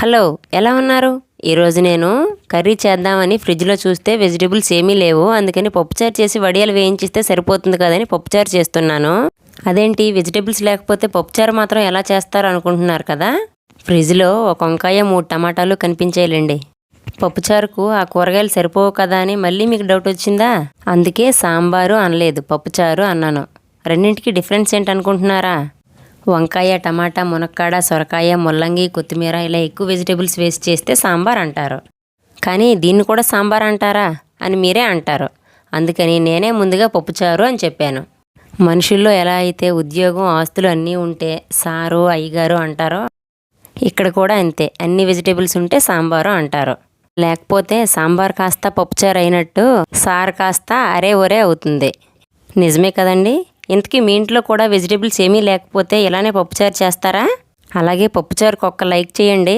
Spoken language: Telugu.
హలో, ఎలా ఉన్నారు? ఈరోజు నేను కర్రీ చేద్దామని ఫ్రిడ్జ్లో చూస్తే వెజిటేబుల్స్ ఏమీ లేవు. అందుకని పప్పుచారు చేసి వడియాలు వేయించిస్తే సరిపోతుంది కదని పప్పుచారు చేస్తున్నాను. అదేంటి వెజిటేబుల్స్ లేకపోతే పప్పుచారు మాత్రం ఎలా చేస్తారు అనుకుంటున్నారు కదా. ఫ్రిడ్జ్లో ఒక వంకాయ 3 టమాటాలు కనిపించేయాలండి. పప్పుచారుకు ఆ కూరగాయలు సరిపోవు కదా అని మళ్ళీ మీకు డౌట్ వచ్చిందా? అందుకే సాంబారు అనలేదు, పప్పుచారు అన్నాను. రెండింటికి డిఫరెన్స్ ఏంటనుకుంటున్నారా? వంకాయ, టమాటా, మునక్కాడ, సొరకాయ, ముల్లంగి, కొత్తిమీర ఇలా ఎక్కువ వెజిటేబుల్స్ వేస్ట్ చేస్తే సాంబార్ అంటారు. కానీ దీన్ని కూడా సాంబార్ అంటారా అని మీరే అంటారు. అందుకని నేనే ముందుగా పప్పుచారు అని చెప్పాను. మనుషుల్లో ఎలా అయితే ఉద్యోగం, ఆస్తులు అన్నీ ఉంటే సారు, అయ్యగారు అంటారో ఇక్కడ కూడా అంతే, అన్ని వెజిటేబుల్స్ ఉంటే సాంబారు అంటారు. లేకపోతే సాంబార్ కాస్త పప్పుచారు అయినట్టు సారు కాస్త అరే ఒరే అవుతుంది. నిజమే కదండి. ఇంతకీ మీ ఇంట్లో కూడా వెజిటేబుల్స్ ఏమీ లేకపోతే ఇలానే పప్పుచారు చేస్తారా? అలాగే పప్పుచారుకు ఒక్క లైక్ చేయండి.